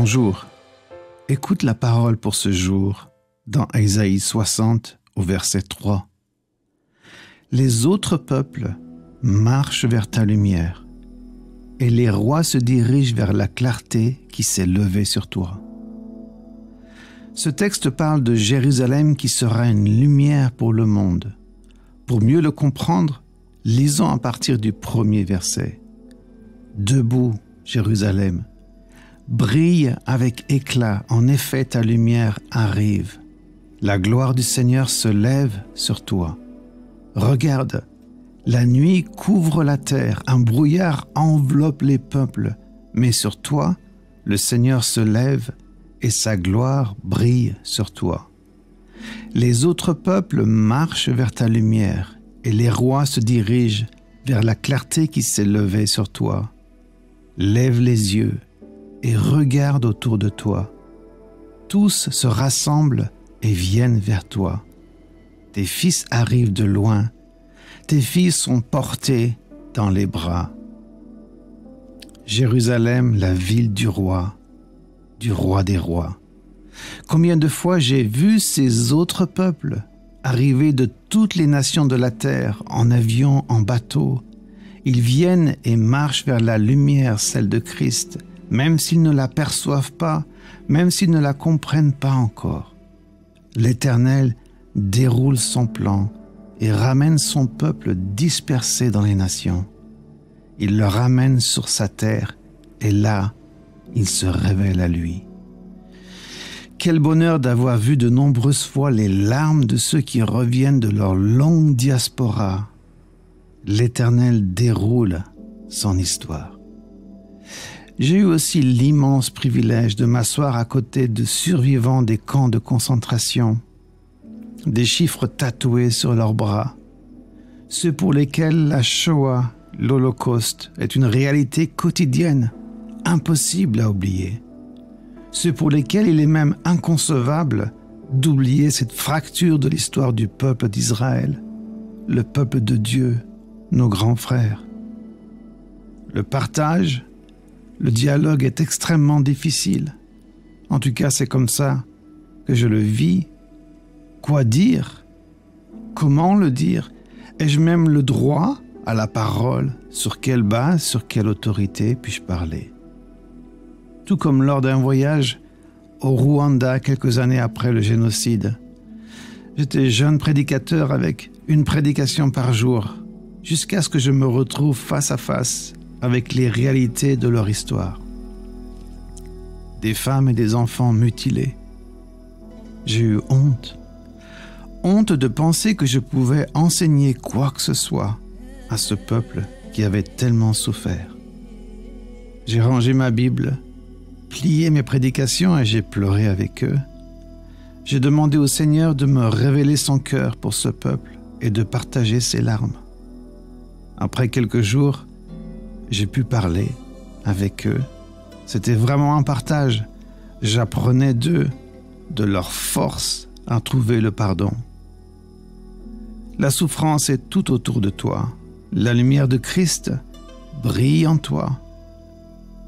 Bonjour, écoute la parole pour ce jour dans Ésaïe 60 au verset 3. Les autres peuples marchent vers ta lumière et les rois se dirigent vers la clarté qui s'est levée sur toi. Ce texte parle de Jérusalem qui sera une lumière pour le monde. Pour mieux le comprendre, lisons à partir du premier verset. Debout, Jérusalem, brille avec éclat, en effet ta lumière arrive. La gloire du Seigneur se lève sur toi. Regarde, la nuit couvre la terre, un brouillard enveloppe les peuples, mais sur toi, le Seigneur se lève et sa gloire brille sur toi. Les autres peuples marchent vers ta lumière et les rois se dirigent vers la clarté qui s'est levée sur toi. Lève les yeux et regarde autour de toi. Tous se rassemblent et viennent vers toi. Tes fils arrivent de loin. Tes filles sont portées dans les bras. Jérusalem, la ville du roi des rois. Combien de fois j'ai vu ces autres peuples arriver de toutes les nations de la terre, en avion, en bateau. Ils viennent et marchent vers la lumière, celle de Christ, même s'ils ne la perçoivent pas, même s'ils ne la comprennent pas encore. L'Éternel déroule son plan et ramène son peuple dispersé dans les nations. Il le ramène sur sa terre et là, il se révèle à lui. Quel bonheur d'avoir vu de nombreuses fois les larmes de ceux qui reviennent de leur longue diaspora. L'Éternel déroule son histoire. J'ai eu aussi l'immense privilège de m'asseoir à côté de survivants des camps de concentration, des chiffres tatoués sur leurs bras, ceux pour lesquels la Shoah, l'Holocauste, est une réalité quotidienne, impossible à oublier. Ceux pour lesquels il est même inconcevable d'oublier cette fracture de l'histoire du peuple d'Israël, le peuple de Dieu, nos grands frères. Le partage, le dialogue est extrêmement difficile. En tout cas, c'est comme ça que je le vis. Quoi dire? Comment le dire? Ai-je même le droit à la parole? Sur quelle base, sur quelle autorité puis-je parler? Tout comme lors d'un voyage au Rwanda quelques années après le génocide. J'étais jeune prédicateur avec une prédication par jour, jusqu'à ce que je me retrouve face à face avec les réalités de leur histoire. Des femmes et des enfants mutilés. J'ai eu honte. Honte de penser que je pouvais enseigner quoi que ce soit à ce peuple qui avait tellement souffert. J'ai rangé ma Bible, plié mes prédications et j'ai pleuré avec eux. J'ai demandé au Seigneur de me révéler son cœur pour ce peuple et de partager ses larmes. Après quelques jours, j'ai pu parler avec eux. C'était vraiment un partage. J'apprenais d'eux, de leur force à trouver le pardon. La souffrance est tout autour de toi. La lumière de Christ brille en toi.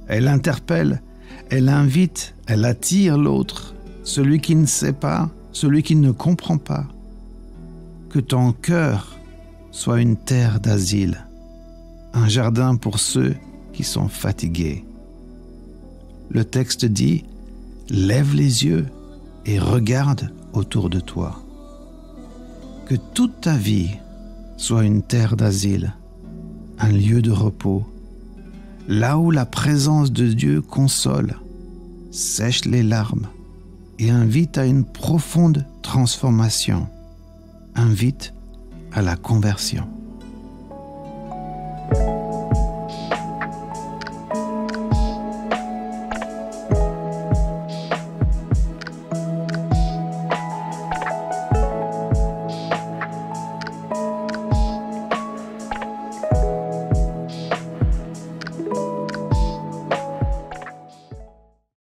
Elle interpelle, elle invite, elle attire l'autre, celui qui ne sait pas, celui qui ne comprend pas. Que ton cœur soit une terre d'asile, un jardin pour ceux qui sont fatigués. Le texte dit « Lève les yeux et regarde autour de toi. » Que toute ta vie soit une terre d'asile, un lieu de repos, là où la présence de Dieu console, sèche les larmes et invite à une profonde transformation, invite à la conversion.